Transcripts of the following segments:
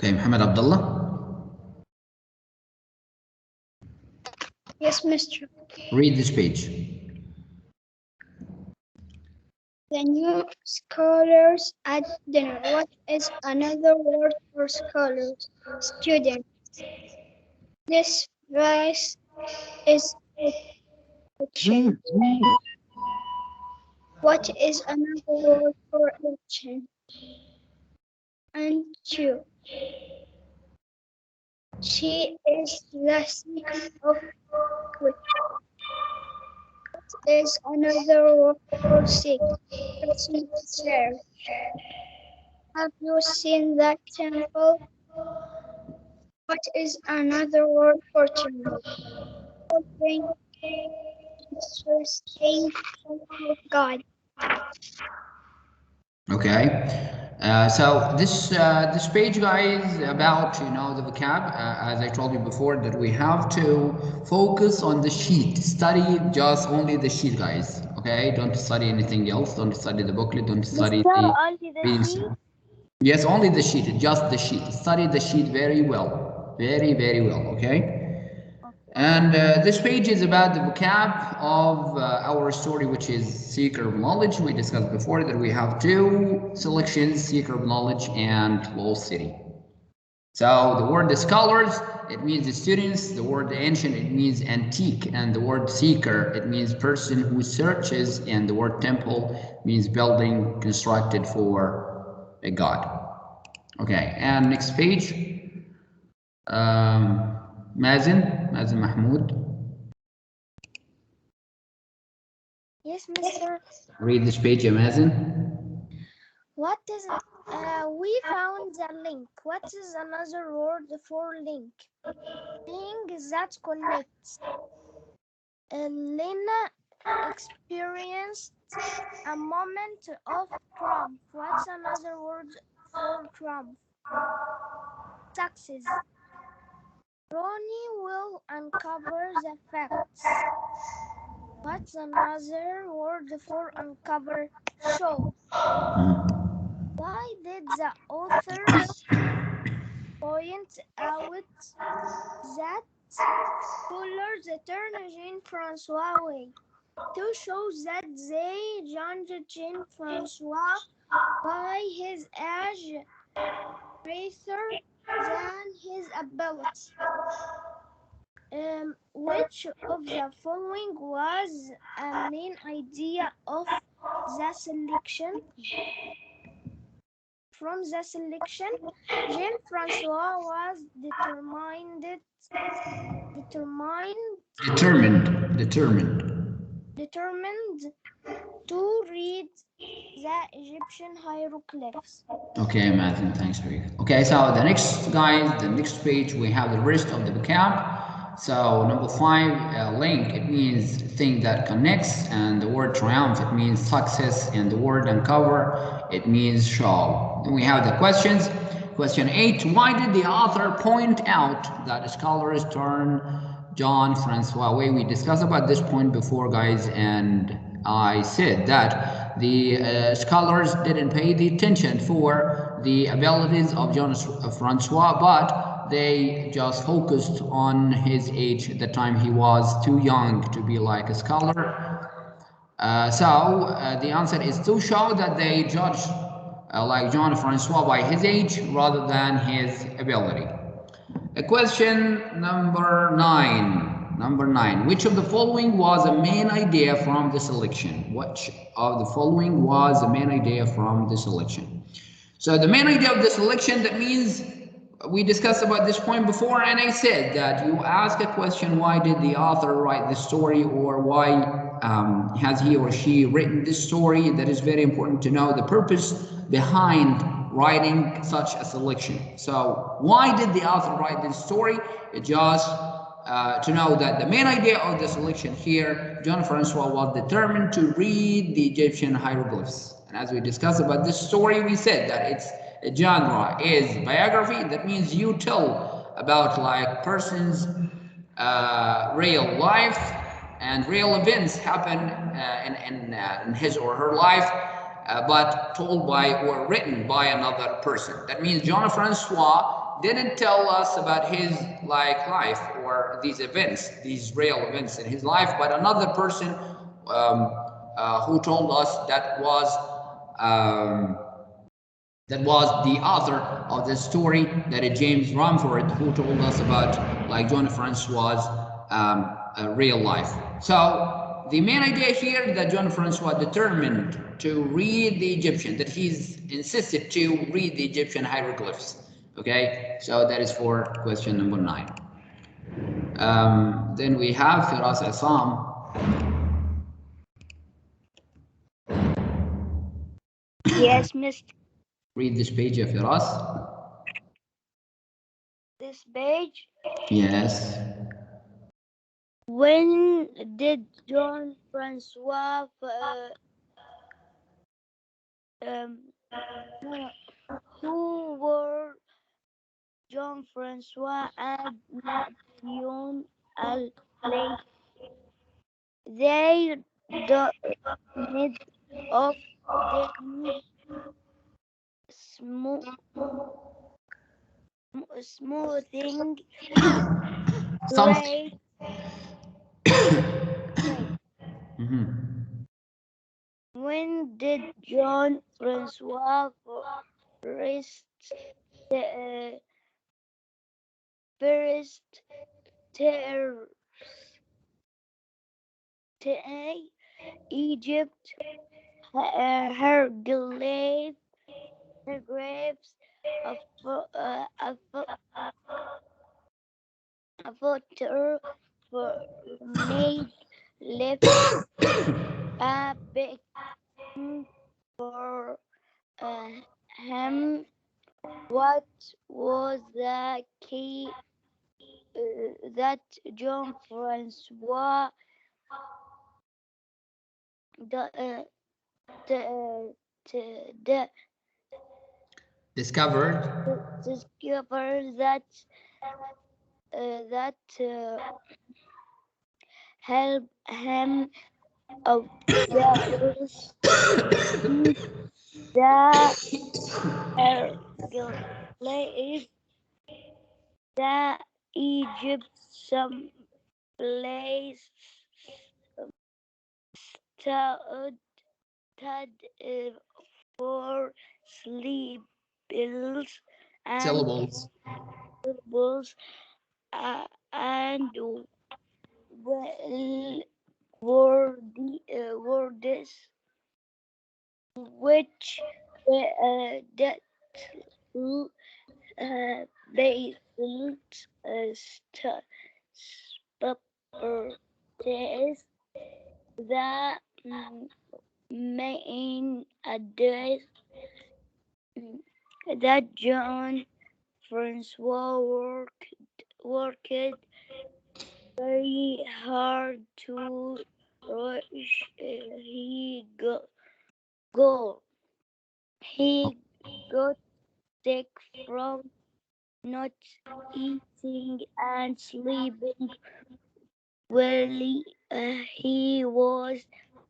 Okay, Muhammad Abdullah. Yes, Mr. Read this page. The new scholars at dinner. What is another word for scholars? Student. This verse is ancient. What is another word for ancient? Antu. She is the seeker of truth. Is another word for seek. Person to serve. Have you seen that temple? What is another word for temple? Offering sustain of God. Okay, so this page, guys, about the vocab. As I told you before, that we have to focus on the sheet. Study just only the sheet, guys. Okay, don't study anything else. Don't study the booklet. Don't study the readings. Yes, only the sheet. Just the sheet. Study the sheet very well, very well. Okay. And this page is about the vocab of our story, which is seeker of knowledge. We discussed before that we have two selections, seeker of knowledge and lost city. So the word scholars, it means the students. The word ancient, it means antique. And the word seeker, it means person who searches. And the word temple means building constructed for a god. Okay, and next page. Mazen Mahmoud. Yes, Mr. Read this page, Mazen. What is we found the link. What is another word for link? Link that connects. Lena experienced a moment of triumph. What's another word for triumph? Success. Ronnie will uncover the facts. What's another word for uncover? Show. Why did the author point out that scholars turn Jean-Francois away? To show that they judged Jean-Francois by his age rather than his ability. Which of the following was a main idea of the selection? From the selection, Jean-Francois was determined to read the Egyptian hieroglyphs. Okay, Mazen, thanks for you. Okay, so the next page, we have the rest of the vocab. So number 5, link, it means thing that connects, and the word triumph, it means success, and the word uncover, it means show. Then we have the questions. Question 8, why did the author point out that scholars turn Jean-Francois away? We discussed about this point before, guys, and I said that the scholars didn't pay the attention for the abilities of Jean-Francois, but they just focused on his age. At the time, he was too young to be like a scholar. The answer is to show that they judge like Jean-Francois by his age rather than his ability. Question number 9. Which of the following was a main idea from the selection? Which of the following was a main idea from the selection? So the main idea of the selection, that means we discussed about this point before, and I said that you ask a question, why did the author write this story, or why has he or she written this story? That is very important to know the purpose behind writing such a selection. So why did the author write this story? It just to know that the main idea of the selection here, Jean-Francois was determined to read the Egyptian hieroglyphs. And as we discussed about this story, we said that its genre is biography. That means you tell about like persons' real life, and real events happen in his or her life, but told by or written by another person. That means Jean-Francois didn't tell us about his like life or these events, these real events in his life, but another person who told us um, that was the author of the story, that is James Rumford, who told us about like John Francois' real life. So the main idea here that John Francois determined to read the Egyptian, that he's insisted to read the Egyptian hieroglyphs. Okay, so that is for question number 9. Then we have Firas Assam. Yes, Mr. Read this page, Firas. This page. Yes. When did John Francois um, who were John Francois and Napoleon Al-Lay? They died of them smoothing Some. great. When did John Francois first uh, first ter- Egypt her graves of a photo for made left a big for uh, him. What was the key that John Francois the, the, the, Discovered. discovered that help him observe the Hercules, the Egypt, some place stood for sleep bills and Syllables. syllables, and well, words which that they built test the main address that John Francois worked very hard to reach. Go. He got sick from not eating and sleeping while he was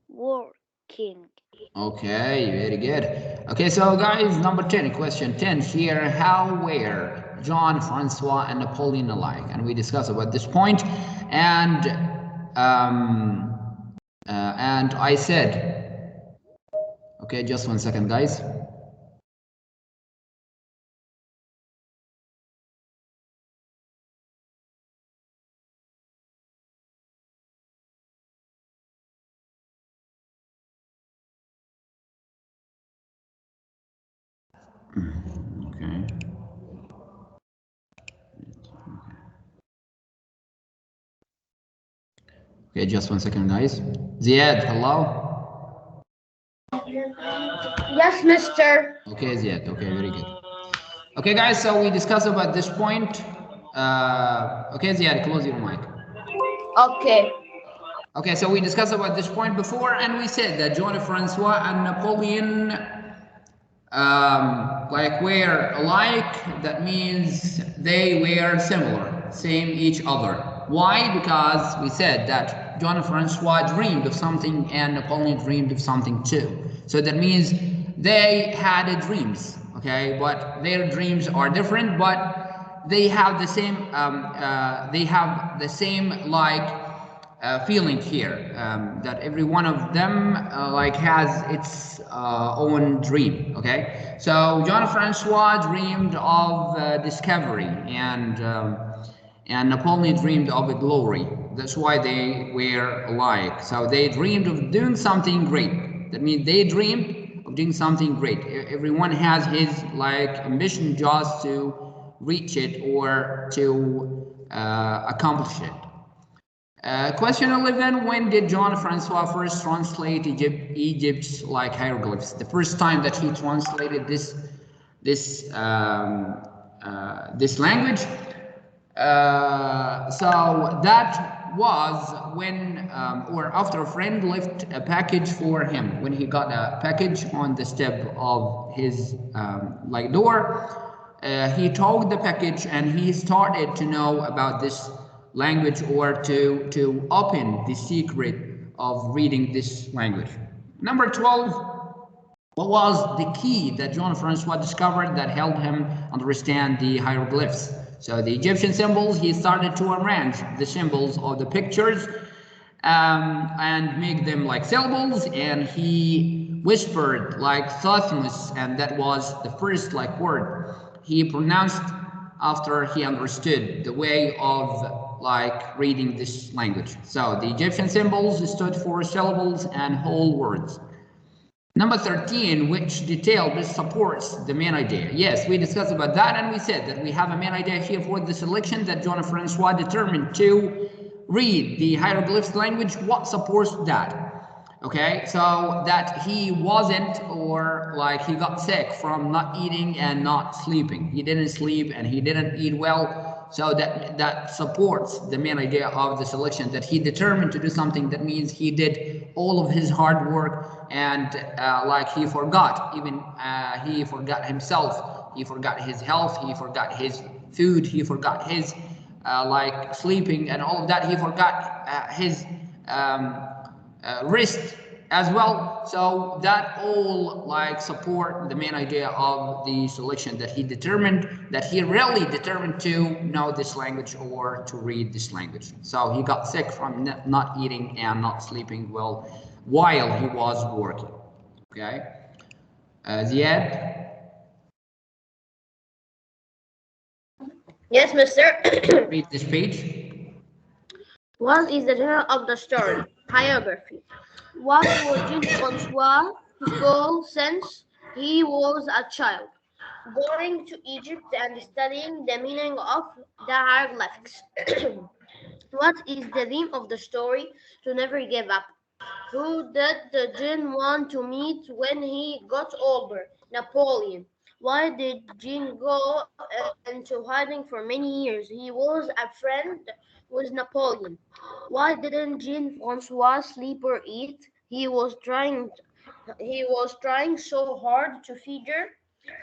working. Okay, very good. Okay, so guys, number 10, question 10 here. How were John, Francois, and Napoleon alike? And we discussed about this point. And I said, okay, just 1 second, guys. Okay. Okay, just 1 second, guys. Ziad, hello? Yes, mister. Okay, Ziad. Okay, very good. Okay, guys, so we discussed about this point. Okay, Ziad, close your mic. Okay. Okay, so we discussed about this point before, and we said that John Francois and Napoleon like were alike. That means they were similar, same each other. Why? Because we said that John Francois dreamed of something and Napoleon dreamed of something too. So that means they had dreams, okay, but their dreams are different, but they have the same like feeling here, that every one of them like has its own dream. Okay, so John Francois dreamed of discovery, and Napoleon dreamed of a glory. That's why they were alike. So they dreamed of doing something great. That means they dreamed of doing something great. Everyone has his like ambition just to reach it or to accomplish it. Question 11. When did John Francois first translate Egypt's like hieroglyphs? The first time that he translated this language. So that was when or after a friend left a package for him. When he got a package on the step of his like door, he took the package and he started to know about this language, or to open the secret of reading this language. Number 12. What was the key that John Francois discovered that helped him understand the hieroglyphs? So the Egyptian symbols, he started to arrange the symbols of the pictures and make them like syllables, and he whispered like Thothmus, and that was the first like word he pronounced after he understood the way of like reading this language. So the Egyptian symbols stood for syllables and whole words. Number 13, which detail best supports the main idea? Yes, we discussed about that, and we said that we have a main idea here for the selection, that John Francois determined to read the hieroglyphs language. What supports that? Okay, so that he wasn't, or like he got sick from not eating and not sleeping. He didn't sleep and he didn't eat well. So that supports the main idea of the selection, that he determined to do something. That means he did all of his hard work, and like he forgot, even he forgot himself, he forgot his health, he forgot his food, he forgot his like sleeping and all of that. He forgot his wrist as well. So that all like support the main idea of the selection, that he determined, that he really determined to know this language or to read this language. So he got sick from not eating and not sleeping well while he was working. Okay, Ziad. Yes, mister. Read this page. What is the genre of the story? Biography. What was Jean Francois school since he was a child? Going to Egypt and studying the meaning of the hieroglyphics. What is the theme of the story? To never give up. Who did Jean want to meet when he got older? Napoleon. Why did Jean go into hiding for many years? He was a friend with Napoleon. Why didn't Jean Francois sleep or eat? He was trying so hard to figure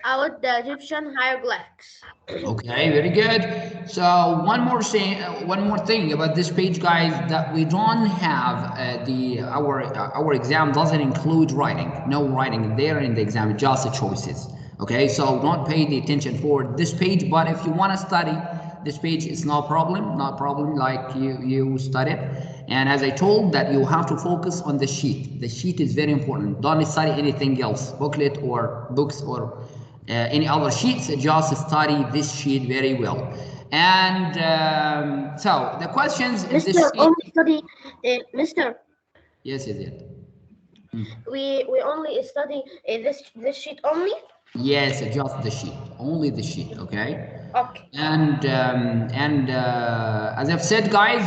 out the Egyptian hieroglyphics. Okay, very good. So one more thing about this page, guys, that we don't have our exam doesn't include writing. No writing there in the exam, just the choices. Okay, so don't pay the attention for this page. But if you want to study this page, it's no problem, not problem. Like you study it. And as I told, that you have to focus on the sheet. The sheet is very important. Don't study anything else, booklet or books or any other sheets. Just study this sheet very well. And so the questions in this Mister, sheet. only study, Mister. Yes, yes, yes. We only study this sheet only. Yes, just the sheet, only the sheet. Okay. Okay. And as I've said, guys,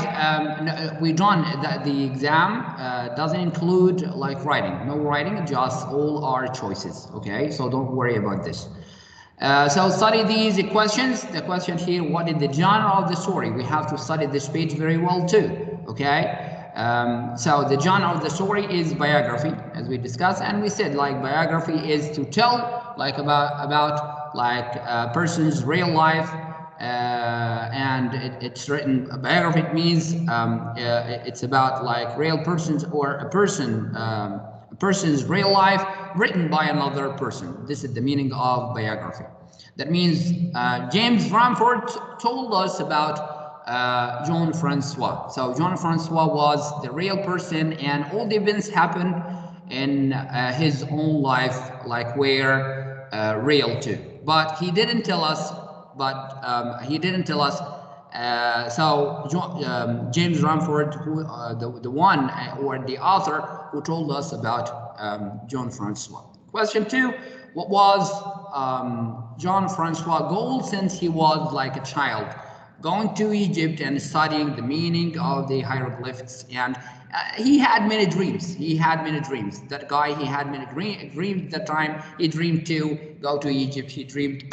we don't, the exam doesn't include like writing. No writing, just all our choices. Okay, so don't worry about this. So study these questions. The question here, what is the genre of the story? We have to study this page very well too. Okay. So the genre of the story is biography, as we discussed, and we said like biography is to tell like about like a person's real life, and it's written biography. It means it's about like real persons, or a person's real life written by another person. This is the meaning of biography. That means James Ramford told us about John Francois. So John Francois was the real person, and all the events happened in his own life, like were real too. But he didn't tell us. He didn't tell us. James Ramford, who the one or the author who told us about John Francois. Question 2: what was John Francois' goal since he was like a child? Going to Egypt and studying the meaning of the hieroglyphs, and he had many dreams. He had many dreams. That guy, he had many dreams. That time, he dreamed to go to Egypt. He dreamed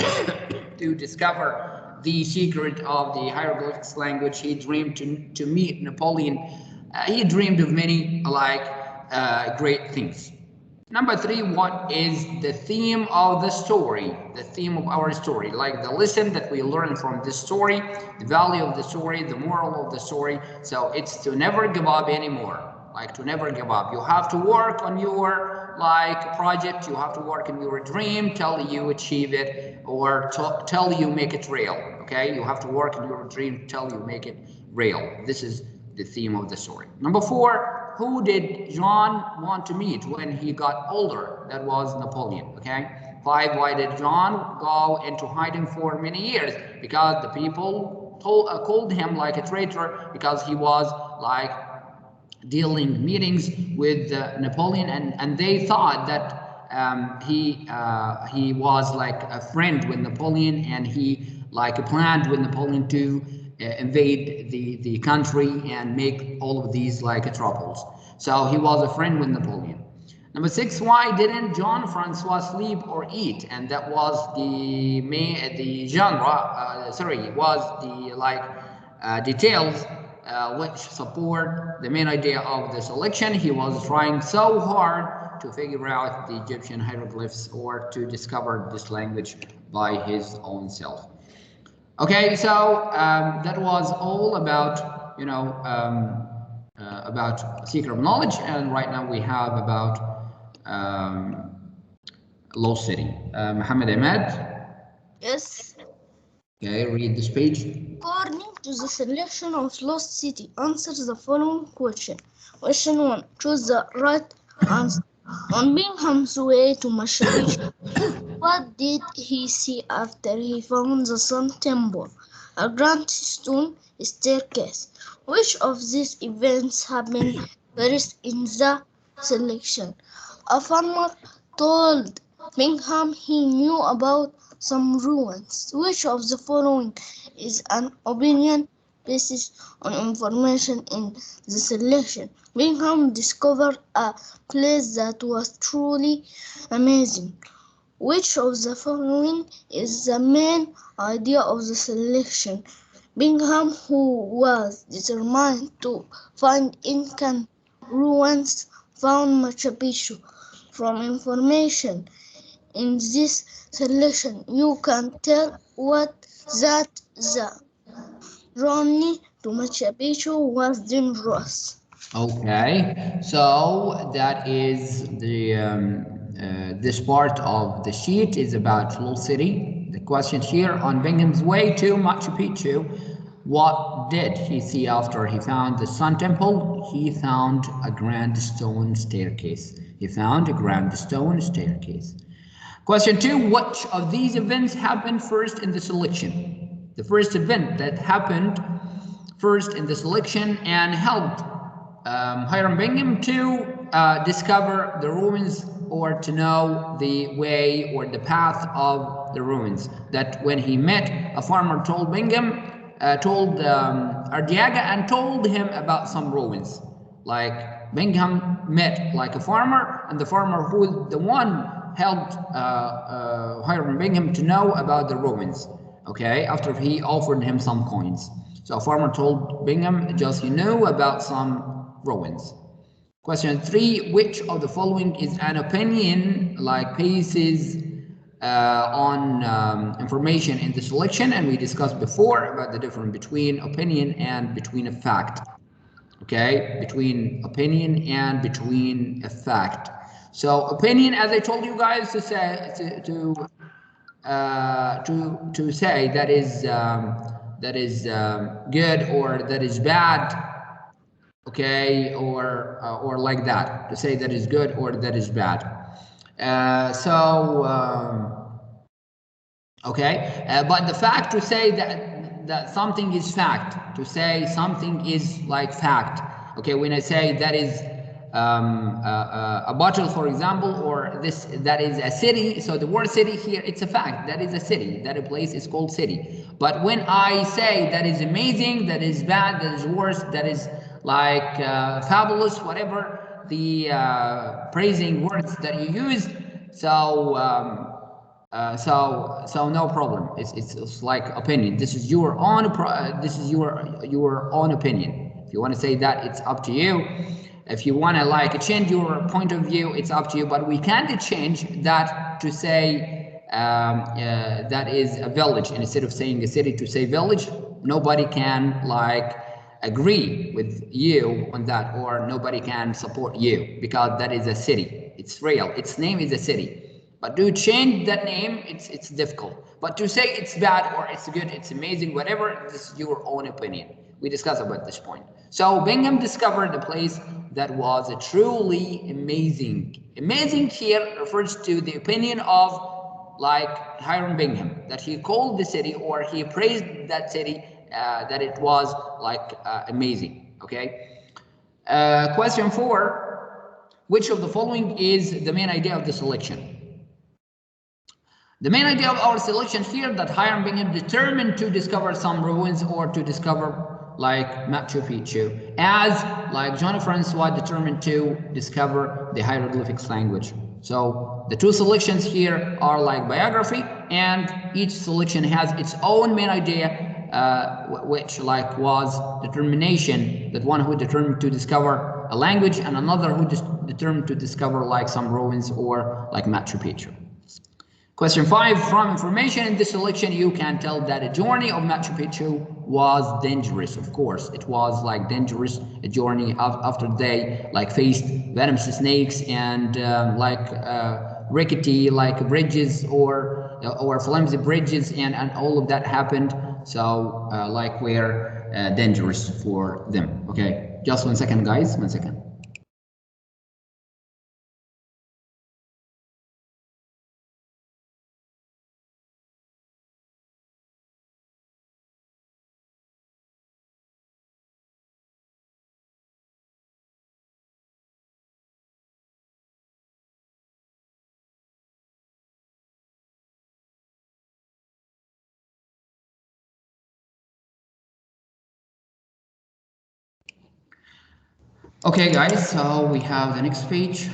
to discover the secret of the hieroglyphics language. He dreamed to meet Napoleon. He dreamed of many great things. Number 3, what is the theme of the story? The theme of our story, like the lesson that we learn from this story, the value of the story, the moral of the story. So it's to never give up anymore. Like to never give up. You have to work on your project. You have to work on your dream till you achieve it, or till you make it real. Okay, you have to work on your dream till you make it real. This is the theme of the story. Number 4, who did John want to meet when he got older? That was Napoleon. Okay. 5, why did John go into hiding for many years? Because the people called him like a traitor, because he was like dealing meetings with Napoleon, and they thought that he was like a friend with Napoleon, and he like planned with Napoleon to invade the country and make all of these like troubles. So he was a friend with Napoleon. Number 6, why didn't John Francois sleep or eat? And that was the genre. Was the details which support the main idea of the selection. He was trying so hard to figure out the Egyptian hieroglyphs, or to discover this language by his own self. Okay, so that was all about about secret of knowledge, and right now we have about Lost City. Mohammed Ahmed. Yes. Okay, read this page. According to the selection of Lost City, answer the following question. Question 1. Choose the right answer. On Bingham's way to Machu Picchu, what did he see after he found the Sun Temple? A grand stone staircase. Which of these events happened first in the selection? A farmer told Bingham he knew about some ruins. Which of the following is an opinion based on information in the selection? Bingham discovered a place that was truly amazing. Which of the following is the main idea of the selection? Bingham, who was determined to find Incan ruins, found Machu Picchu. From information in this selection, you can tell what that the journey to Machu Picchu was dangerous. Okay, so that is this part of the sheet is about Lost City. The question here: on Bingham's way to Machu Picchu, what did he see after he found the Sun Temple? He found a grand stone staircase. He found a grand stone staircase. Question 2, which of these events happened first in the selection? The first event that happened first in the selection and helped Hiram Bingham to discover the ruins, or to know the way or the path of the ruins. That when he met, a farmer told Bingham, told Ardiaga, and told him about some ruins. Like Bingham met like a farmer, and the farmer who is the one helped Hiram Bingham to know about the ruins. Okay, after he offered him some coins. So a farmer told Bingham just he knew about some ruins. Question 3, which of the following is an opinion, like pieces on information in the selection? And we discussed before about the difference between opinion and between a fact. Okay, between opinion and between a fact. So opinion, as I told you guys to say, to to say that is good or that is bad, okay, or like that, to say that is good or that is bad. Okay, but the fact, to say that something is fact, to say something is like fact. Okay, when I say that is a bottle, for example, or this, that is a city, so the word city here, it's a fact, that is a city, that a place is called city. But when I say that is amazing, that is bad, that is worse, that is like fabulous, whatever the praising words that you use, so so no problem. It's like opinion. This is your own this is your own opinion. If you want to say that, it's up to you. If you want to like change your point of view, it's up to you. But we can't change that to say that is a village, instead of saying a city, to say village. Nobody can like agree with you on that, or nobody can support you, because that is a city. It's real. Its name is a city. But to change that name, it's difficult. But to say it's bad or it's good, it's amazing, whatever, this is your own opinion. We discussed about this point. So Bingham discovered a place that was truly amazing. Amazing here refers to the opinion of like Hiram Bingham, that he called the city, or he praised that city, that it was like amazing. Okay. Question 4: which of the following is the main idea of the selection? The main idea of our selection here, that Hiram Bingham determined to discover some ruins, or to discover like Machu Picchu, as like John Francois determined to discover the hieroglyphics language. So the two selections here are like biography, and each selection has its own main idea, which like was determination, that one who determined to discover a language, and another who determined to discover like some ruins, or like Machu Picchu. Question 5: from information in this selection, you can tell that a journey of Machu Picchu was dangerous. Of course, it was like dangerous, a journey after they like faced venomous snakes and rickety like bridges, or flimsy bridges, and all of that happened. So like were dangerous for them. Okay, just 1 second, guys. 1 second. Okay, guys, so we have the next page.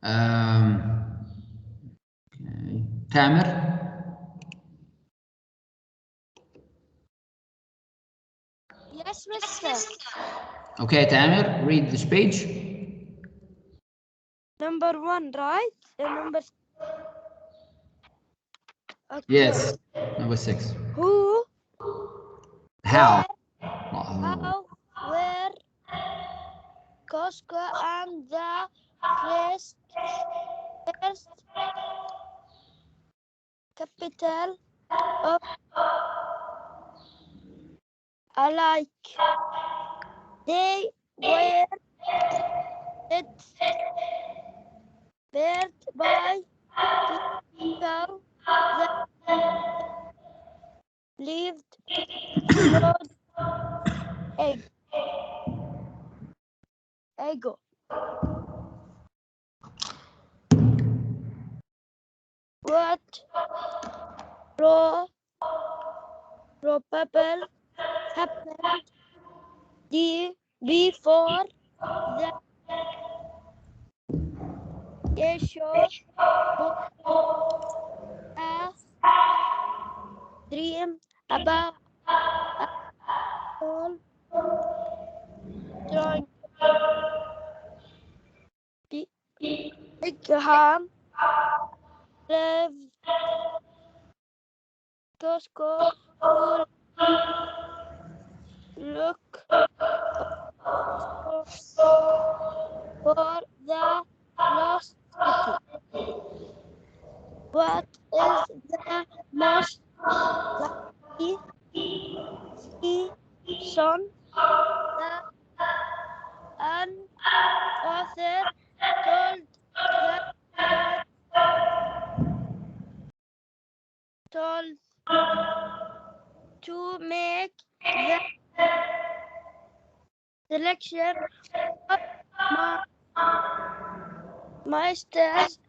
Okay. Tamer. Yes, mister. Okay, Tamer, read this page. Number 1, right? Number. Okay. Yes, number 6. Who? How? How? Where? Costco and the first capital of alike. They were built by people that lived close ago. What probably happened before the issue was a dream about a small drawing. Bingham left Costco to look for the lost city. What is the most likely season? The author told the boy told to make the selection of masters.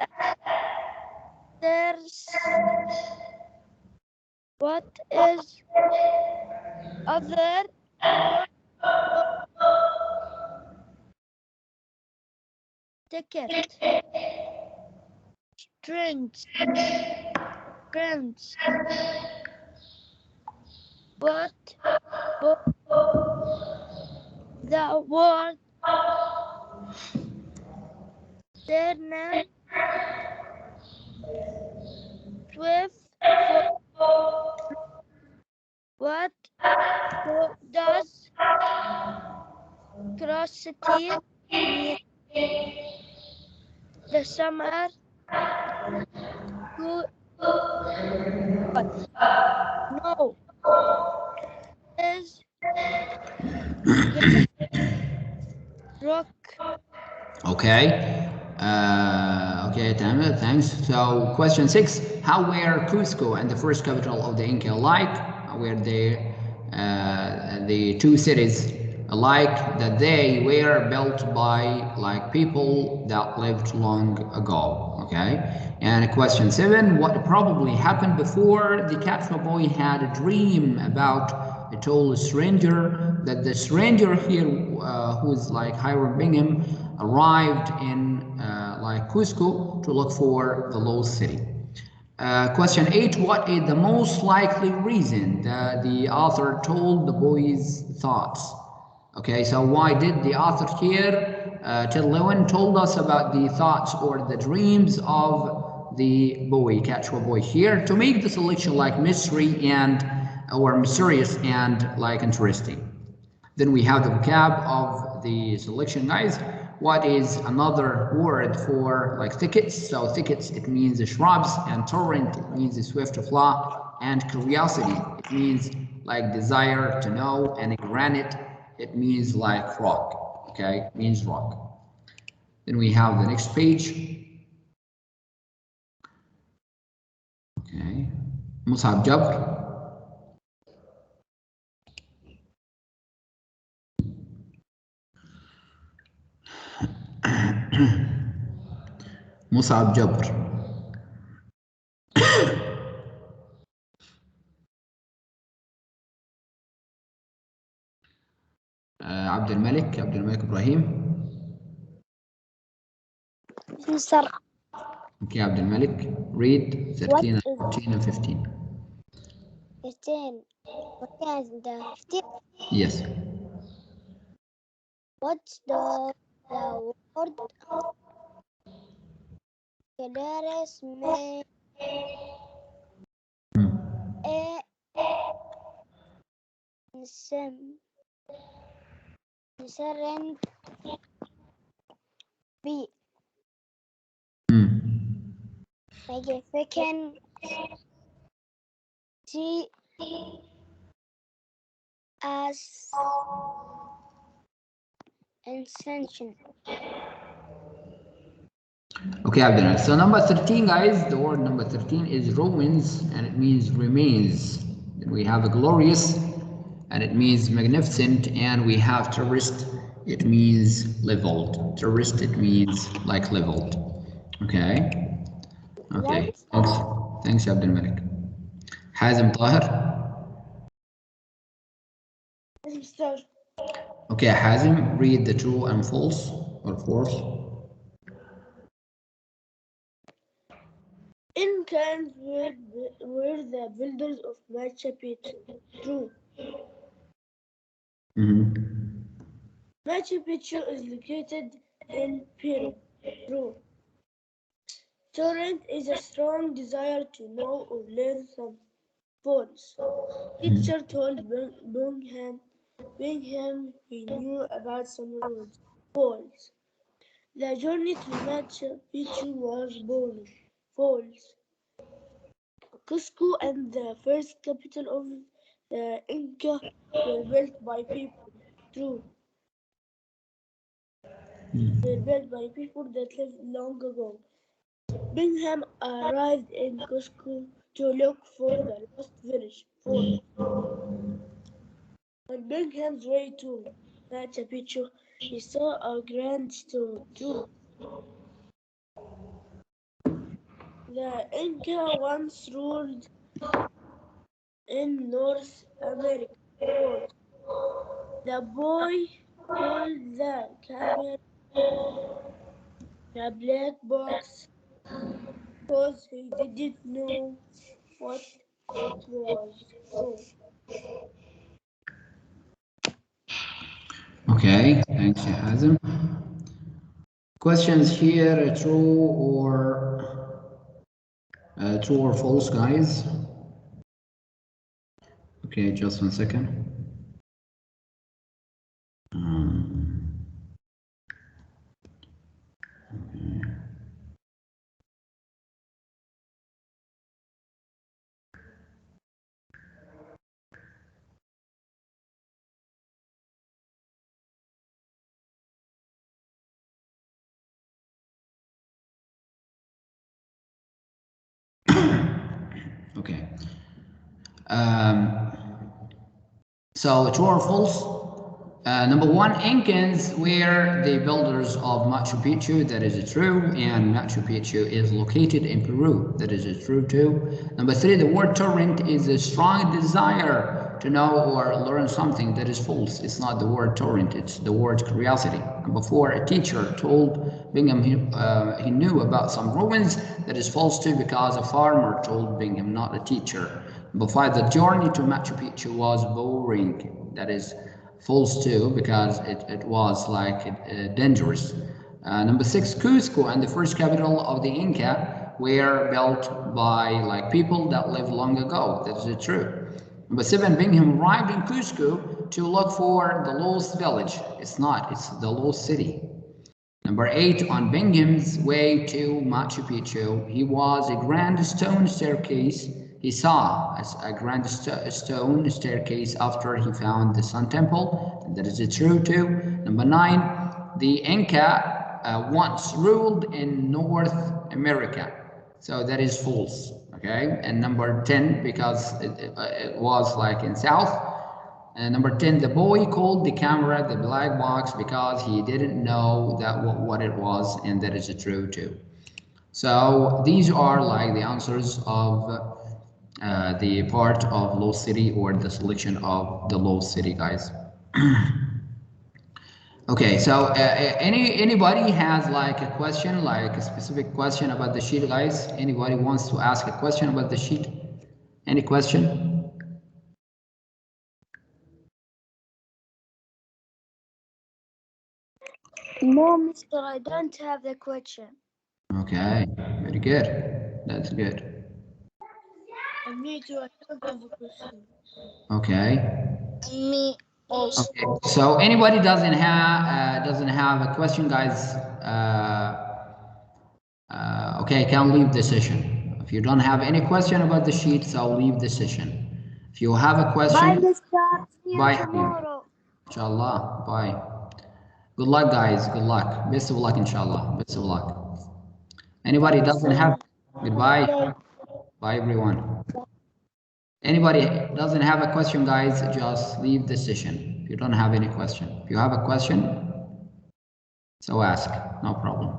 What is other word for ticket? Trends. Trends. What was the word surname Swift for? What does curiosity mean? The summer to what? No, is rock. Okay. Okay, Tamir, thanks. So, question 6. How were Cusco and the first capital of the Inca alike? How were the two cities alike that they were built by like people that lived long ago? Okay. And question 7. What probably happened before the Quechua boy had a dream about a tall stranger, that the stranger here, who's like Hiram Bingham, arrived in like Cusco to look for the lost city. Question 8. What is the most likely reason that the author told the boys thoughts? Okay, so why did the author here, Ted Lewin, told us about the thoughts or the dreams of the boy, Quechua boy here, to make the selection like mystery and or mysterious and like interesting. Then we have the vocab of the selection, guys. What is another word for like thickets? So thickets, it means the shrubs, and torrent, it means the swift flow, and curiosity, it means like desire to know, and granite, it means like rock. Okay, it means rock. Then we have the next page. Okay, Musab Jabr. Musab Jabr. عبد الملك إبراهيم. Sir, Okay, Abdul Malik, read what 13 and is 14 and 15. 15? What is the 15? Yes. What's the word? Canaris may a sim insurance be magnificent see as ascension. Okay, Abdul Malik. So number 13, guys, the word number 13 is ruins, and it means remains. Then we have a glorious, and it means magnificent, and we have terrorist, it means leveled. Terrorist, it means like leveled. Okay. Okay. That Thanks. Thanks, Abdul Malik. Hazim Tahir. Okay, Hazim, read the true and false or false. Incans were the builders of Machu Picchu. True. Machu Picchu is located in Peru. True. Torrent is a strong desire to know or learn some false. Teacher told Bingham he knew about some roads. False. The journey to Machu Picchu was boring. False. Cusco and the first capital of the Inca were built by people. True. Were built by people that lived long ago. Bingham arrived in Cusco to look for the lost village. False. On Bingham's way to Machu Picchu, he saw a grand stone. True. The Inca once ruled in North America. False. The boy called the camera a black box because he didn't know what it was. True. Okay, thanks, Hazem. Questions here, true or false, guys? Okay, just 1 second. Okay. So true or false? Number one, Incans were the builders of Machu Picchu. That is true. And Machu Picchu is located in Peru. That is true too. Number three, the word torrent is a strong desire to know or learn something. That is false. It's not the word torrent, it's the word curiosity. Number four, a teacher told Bingham he knew about some ruins. That is false too, because a farmer told Bingham, not a teacher. Number five, the journey to Machu Picchu was boring. That is false too, because it was like dangerous. Number six, Cusco and the first capital of the Inca were built by like people that lived long ago. That is true. Number seven, Bingham arrived in Cusco to look for the lost village. It's not, it's the lost city. Number eight, on Bingham's way to Machu Picchu, he was a grand stone staircase. He saw a grand stone staircase after he found the Sun Temple. That is true too. Number nine, the Inca once ruled in North America. So that is false. Okay. And number 10, because it was like in South. And number 10, the boy called the camera the black box because he didn't know that what it was, and that is true too. So these are like the answers of the part of lost city, or the selection of the lost city, guys. Okay, so anybody has like a question, like a specific question about the sheet, guys? Anybody wants to ask a question about the sheet? Any question? No, mister, I don't have the question. Okay, very good. That's good. And me too, I don't have a question. Okay. Me also. Okay. So anybody doesn't have a question, guys? Okay, can leave the session. If you don't have any question about the sheet, so leave the session. If you have a Bye, question, mister. See you bye. tomorrow. Inshallah. Bye. Good luck, guys. Good luck. Best of luck, inshallah. Best of luck. Anybody doesn't have, goodbye. Bye, everyone. Anybody doesn't have a question, guys, just leave the session. If you don't have any question. If you have a question, so ask, no problem.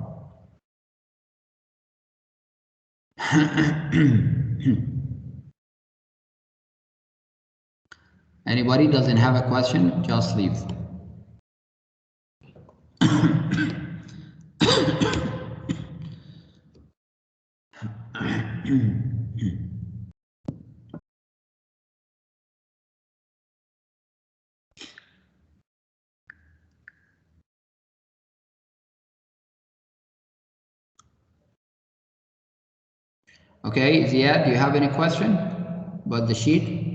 Anybody doesn't have a question, just leave. Okay, Ziad, do you have any question about the sheet?